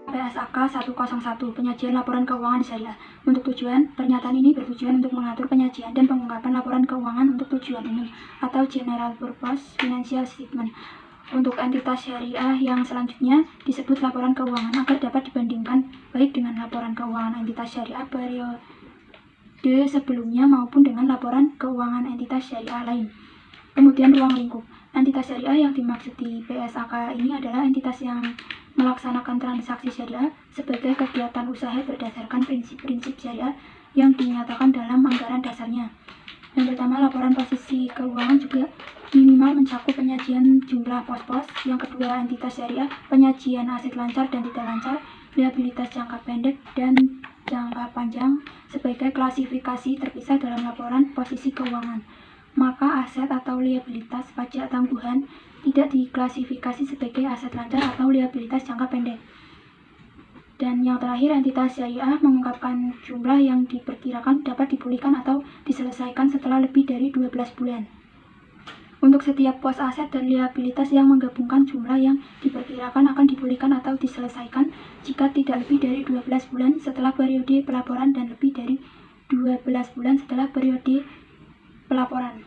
PSAK 101 Penyajian Laporan Keuangan Syariah. Untuk tujuan, pernyataan ini bertujuan untuk mengatur penyajian dan pengungkapan laporan keuangan untuk tujuan umum atau General Purpose Financial Statement untuk entitas syariah yang selanjutnya disebut laporan keuangan agar dapat dibandingkan baik dengan laporan keuangan entitas syariah periode sebelumnya maupun dengan laporan keuangan entitas syariah lain. Kemudian ruang lingkup. Entitas syariah yang dimaksud di PSAK ini adalah entitas yang melaksanakan transaksi syariah sebagai kegiatan usaha berdasarkan prinsip-prinsip syariah yang dinyatakan dalam anggaran dasarnya. Yang pertama, laporan posisi keuangan juga minimal mencakup penyajian jumlah pos-pos. Yang kedua, entitas syariah, penyajian aset lancar dan tidak lancar, liabilitas jangka pendek dan jangka panjang sebagai klasifikasi terpisah dalam laporan posisi keuangan. Maka aset atau liabilitas pajak tangguhan tidak diklasifikasi sebagai aset lancar atau liabilitas jangka pendek. Dan yang terakhir, entitas syariah mengungkapkan jumlah yang diperkirakan dapat dipulihkan atau diselesaikan setelah lebih dari 12 bulan. Untuk setiap pos aset dan liabilitas yang menggabungkan jumlah yang diperkirakan akan dipulihkan atau diselesaikan jika tidak lebih dari 12 bulan setelah periode pelaporan dan lebih dari 12 bulan setelah periode pelaporan.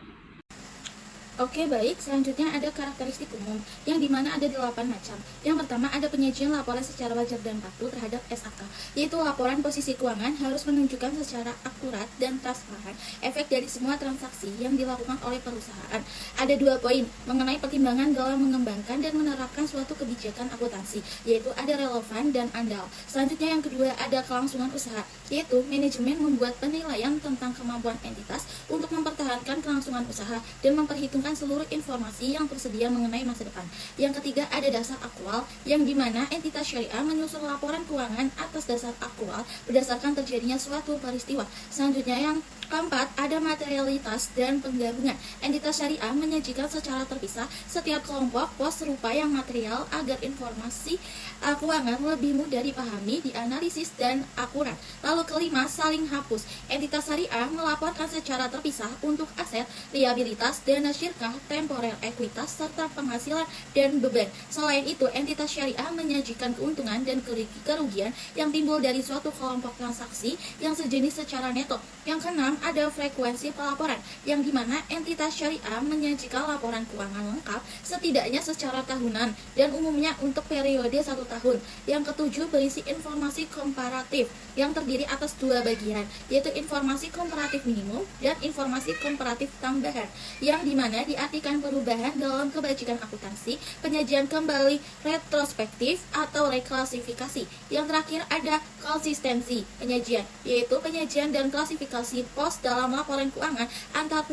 Oke, baik. Selanjutnya ada karakteristik umum, yang dimana ada 8 macam. Yang pertama, ada penyajian laporan secara wajar dan patuh terhadap SAK, yaitu laporan posisi keuangan harus menunjukkan secara akurat dan transparan efek dari semua transaksi yang dilakukan oleh perusahaan. Ada 2 poin mengenai pertimbangan dalam mengembangkan dan menerapkan suatu kebijakan akuntansi, yaitu ada relevan dan andal. Selanjutnya yang kedua, ada kelangsungan usaha, yaitu manajemen membuat penilaian tentang kemampuan entitas untuk mempertahankan kelangsungan usaha dan memperhitungkan seluruh informasi yang tersedia mengenai masa depan. Yang ketiga, ada dasar aktual, yang dimana entitas syariah menyusun laporan keuangan atas dasar aktual berdasarkan terjadinya suatu peristiwa. Selanjutnya yang keempat, ada materialitas dan penggabungan. Entitas syariah menyajikan secara terpisah setiap kelompok pos serupa yang material agar informasi keuangan lebih mudah dipahami, dianalisis, dan akurat. Lalu kelima, saling hapus. Entitas syariah melaporkan secara terpisah untuk aset, liabilitas, dana syirkah, temporer, ekuitas, serta penghasilan dan beban. Selain itu, entitas syariah menyajikan keuntungan dan kerugian yang timbul dari suatu kelompok transaksi yang sejenis secara neto. Yang keenam, ada frekuensi pelaporan, yang dimana entitas syariah menyajikan laporan keuangan lengkap setidaknya secara tahunan dan umumnya untuk periode 1 tahun. Yang ketujuh, berisi informasi komparatif yang terdiri atas 2 bagian, yaitu informasi komparatif minimum dan informasi komparatif tambahan, yang dimana diartikan perubahan dalam kebajikan akuntansi, penyajian kembali retrospektif atau reklasifikasi. Yang terakhir, ada konsistensi penyajian, yaitu penyajian dan klasifikasi pos dalam laporan keuangan antar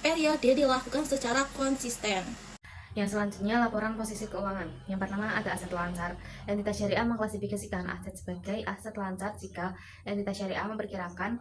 periode dilakukan secara konsisten. Yang selanjutnya, laporan posisi keuangan. Yang pertama, ada aset lancar. Entitas syariah mengklasifikasikan aset sebagai aset lancar jika entitas syariah memperkirakan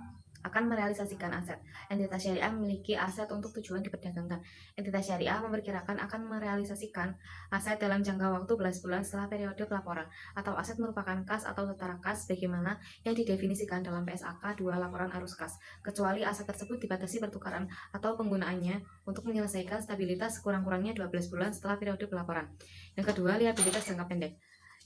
akan merealisasikan aset. Entitas syariah memiliki aset untuk tujuan diperdagangkan. Entitas syariah memperkirakan akan merealisasikan aset dalam jangka waktu belas bulan setelah periode pelaporan, atau aset merupakan kas atau setara kas bagaimana yang didefinisikan dalam PSAK 2 laporan arus kas, kecuali aset tersebut dibatasi pertukaran atau penggunaannya untuk menyelesaikan stabilitas sekurang-kurangnya 12 bulan setelah periode pelaporan. Yang kedua, liabilitas jangka pendek,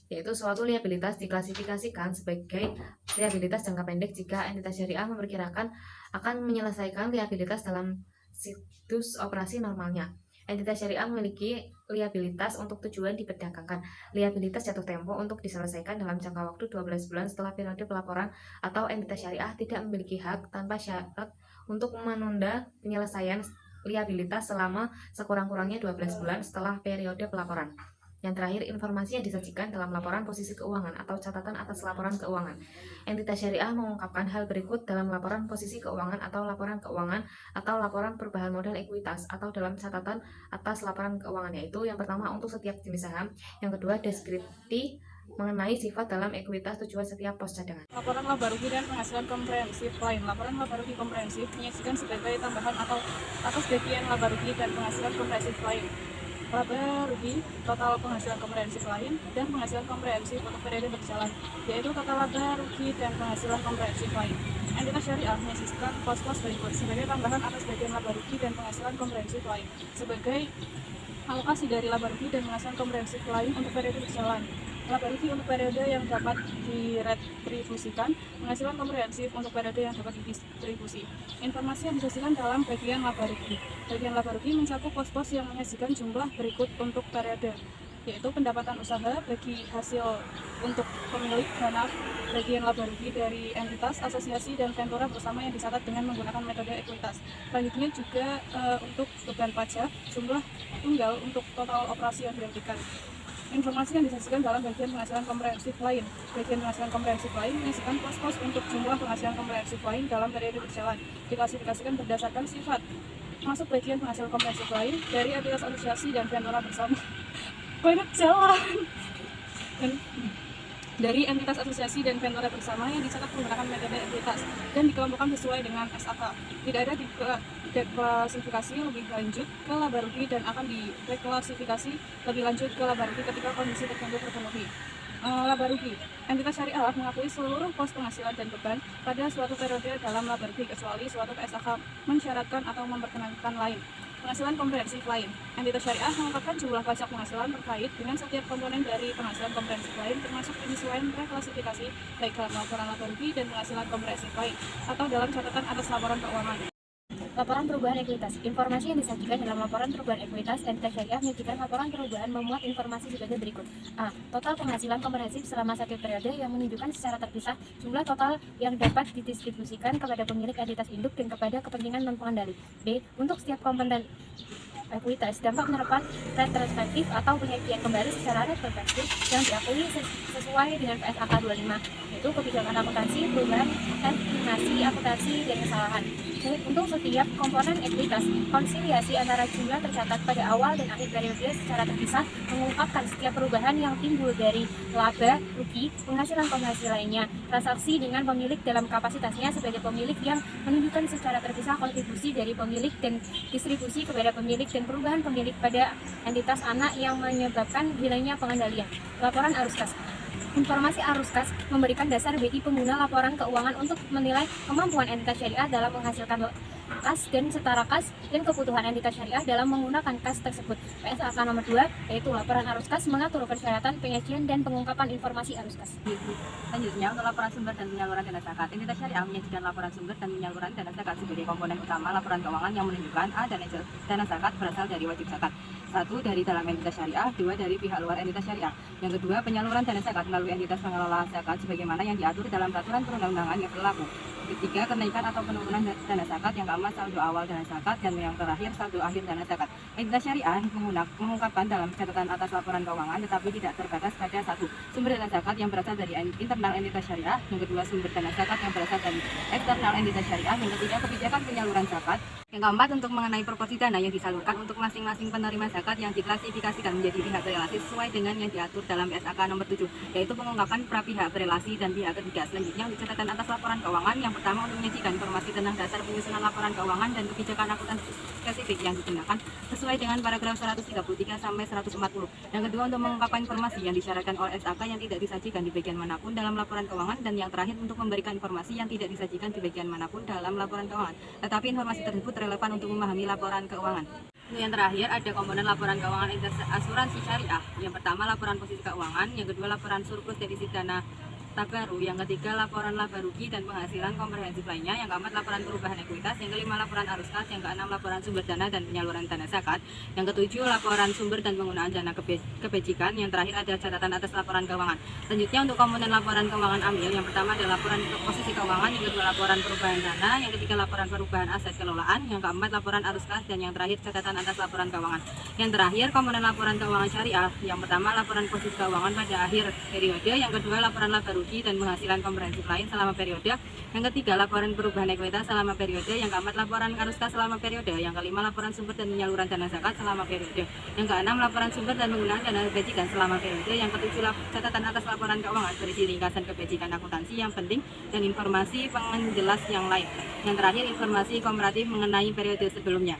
yaitu suatu liabilitas diklasifikasikan sebagai liabilitas jangka pendek jika entitas syariah memperkirakan akan menyelesaikan liabilitas dalam siklus operasi normalnya. Entitas syariah memiliki liabilitas untuk tujuan diperdagangkan, liabilitas jatuh tempo untuk diselesaikan dalam jangka waktu 12 bulan setelah periode pelaporan, atau entitas syariah tidak memiliki hak tanpa syarat untuk menunda penyelesaian liabilitas selama sekurang-kurangnya 12 bulan setelah periode pelaporan. Yang terakhir, informasi yang disajikan dalam laporan posisi keuangan atau catatan atas laporan keuangan. Entitas syariah mengungkapkan hal berikut dalam laporan posisi keuangan atau laporan keuangan atau laporan perubahan modal ekuitas atau dalam catatan atas laporan keuangan, yaitu yang pertama untuk setiap jenis saham, yang kedua deskripsi mengenai sifat dalam ekuitas tujuan setiap pos cadangan. Laporan laba rugi dan penghasilan komprehensif lain. Laporan laba rugi komprehensif menyajikan sebagai tambahan atau atas bagian laba rugi dan penghasilan komprehensif lain. Laba rugi, total penghasilan komprehensif lain, dan penghasilan komprehensif untuk periode berjalan, yaitu total laba rugi dan penghasilan komprehensif lain. Entitas syariah menyajikan pos-pos berikut sebagai tambahan atas bagian laba rugi dan penghasilan komprehensif lain, sebagai alokasi dari laba rugi dan penghasilan komprehensif lain untuk periode berjalan. laba rugi untuk periode yang dapat diretribusikan, penghasilan komprehensif untuk periode yang dapat didistribusi. Informasi yang disajikan dalam bagian laba rugi. Bagian laba rugi mencakup pos-pos yang menyajikan jumlah berikut untuk periode, yaitu pendapatan usaha bagi hasil untuk pemilik dana, bagian laba rugi dari entitas, asosiasi, dan ventura bersama yang dicatat dengan menggunakan metode ekuitas. Selanjutnya juga untuk beban pajak, jumlah tunggal untuk total operasi yang dihentikan. Informasi yang disajikan dalam bagian penghasilan komprehensif lain. Bagian penghasilan komprehensif lain menyajikan pos-pos untuk jumlah penghasilan komprehensif lain dalam periode berjalan. Diklasifikasikan berdasarkan sifat. Masuk bagian penghasilan komprehensif lain dari entitas asosiasi dan ventura bersama. Banyak jalan. Dari entitas asosiasi dan ventura bersama yang dicatat menggunakan metode ekuitas dan dikelompokkan sesuai dengan SAK. Tidak ada deklasifikasi lebih lanjut ke laba rugi dan akan dideklasifikasi lebih lanjut ke laba rugi ketika kondisi tertentu terpenuhi. Laba rugi. Entitas syariah mengakui seluruh pos penghasilan dan beban pada suatu periode dalam laba rugi kecuali suatu PSAK mensyaratkan atau memperkenankan lain. Penghasilan komprehensif lain. Entitas syariah mengungkapkan jumlah pajak penghasilan terkait dengan setiap komponen dari penghasilan komprehensif lain termasuk penyesuaian reklasifikasi baik dalam laporan laba rugi dan penghasilan komprehensif lain atau dalam catatan atas laporan keuangan. Laporan perubahan ekuitas. Informasi yang disajikan dalam laporan perubahan ekuitas entitas syariah menyajikan laporan perubahan memuat informasi sebagai berikut. A. Total penghasilan komprehensif selama satu periode yang menunjukkan secara terpisah jumlah total yang dapat didistribusikan kepada pemilik entitas induk dan kepada kepentingan non-pengendali. B. Untuk setiap komponen ekuitas, dampak penerapan retrospektif atau penyajian kembali secara retrospektif yang diakui sesuai dengan PSAK 25, yaitu kebijakan akuntansi, perubahan, estimasi, akuntansi, dan kesalahan. Untuk setiap komponen ekuitas, konsiliasi antara jumlah tercatat pada awal dan akhir periode secara terpisah mengungkapkan setiap perubahan yang timbul dari laba, rugi, penghasilan lainnya, transaksi dengan pemilik dalam kapasitasnya sebagai pemilik yang menunjukkan secara terpisah kontribusi dari pemilik dan distribusi kepada pemilik dan perubahan pemilik pada entitas anak yang menyebabkan hilangnya pengendalian. Laporan arus kas. Informasi arus kas memberikan dasar bagi pengguna laporan keuangan untuk menilai kemampuan entitas syariah dalam menghasilkan kas dan setara kas dan kebutuhan entitas syariah dalam menggunakan kas tersebut. PSAK nomor 2 yaitu laporan arus kas mengatur persyaratan penyajian dan pengungkapan informasi arus kas. Selanjutnya untuk laporan sumber dan penyaluran dana zakat, entitas syariah menyajikan laporan sumber dan penyaluran dana zakat sebagai komponen utama laporan keuangan yang menunjukkan A. Dana zakat berasal dari wajib zakat. 1. Dari dalam entitas syariah, 2. dari pihak luar entitas syariah. Yang kedua, penyaluran dana zakat melalui entitas pengelola zakat sebagaimana yang diatur dalam peraturan perundang-undangan yang berlaku. Ketiga, kenaikan atau penurunan dana zakat. Yang keempat, saldo awal dana zakat. Dan yang terakhir, saldo akhir dana zakat. Entitas syariah mengungkapkan dalam catatan atas laporan keuangan tetapi tidak terbatas pada 1. Sumber dana zakat yang berasal dari internal entitas syariah. Yang kedua, sumber dana zakat yang berasal dari eksternal entitas syariah. Yang ketiga, kebijakan penyaluran zakat. Yang keempat, untuk mengenai proporsi dana yang disalurkan untuk masing-masing penerima zakat yang diklasifikasikan menjadi pihak berelasi sesuai dengan yang diatur dalam SAK nomor 7, yaitu pengungkapan pra-pihak berelasi dan pihak ketiga. Selanjutnya, untuk catatan atas laporan keuangan, yang pertama untuk menyajikan informasi tentang dasar penyusunan laporan keuangan dan kebijakan akuntansi spesifik yang digunakan sesuai dengan paragraf 133 sampai 140. Yang kedua, untuk mengungkapkan informasi yang disyaratkan oleh SAK yang tidak disajikan di bagian manapun dalam laporan keuangan. Dan yang terakhir, untuk memberikan informasi yang tidak disajikan di bagian manapun dalam laporan keuangan, tetapi informasi tersebut relevan untuk memahami laporan keuangan. Untuk yang terakhir, ada komponen laporan keuangan asuransi syariah. Yang pertama, laporan posisi keuangan. Yang kedua, laporan surplus defisit dana baru. Yang ketiga, laporan laba rugi dan penghasilan komprehensif lainnya. Yang keempat, laporan perubahan ekuitas. Yang kelima, laporan arus kas. Yang keenam, laporan sumber dana dan penyaluran dana zakat. Yang ketujuh, laporan sumber dan penggunaan dana kebajikan. Yang terakhir, ada catatan atas laporan keuangan. Selanjutnya, untuk komponen laporan keuangan amil, yang pertama adalah laporan posisi keuangan. Yang kedua, laporan perubahan dana. Yang ketiga, laporan perubahan aset kelolaan. Yang keempat, laporan arus kas. Dan yang terakhir, catatan atas laporan keuangan. Yang terakhir, komponen laporan keuangan syariah. Yang pertama, laporan posisi keuangan pada akhir periode. Yang kedua, laporan laba rugi dan penghasilan komprehensif lain selama periode. Yang ketiga, laporan perubahan ekuitas selama periode. Yang keempat, laporan arus kas selama periode. Yang kelima, laporan sumber dan penyaluran dana zakat selama periode. Yang keenam, laporan sumber dan penggunaan dana kebajikan selama periode. Yang ketujuh, catatan atas laporan keuangan berisi ringkasan kebajikan akuntansi yang penting dan informasi penjelas yang lain. Yang terakhir, informasi komparatif mengenai periode sebelumnya.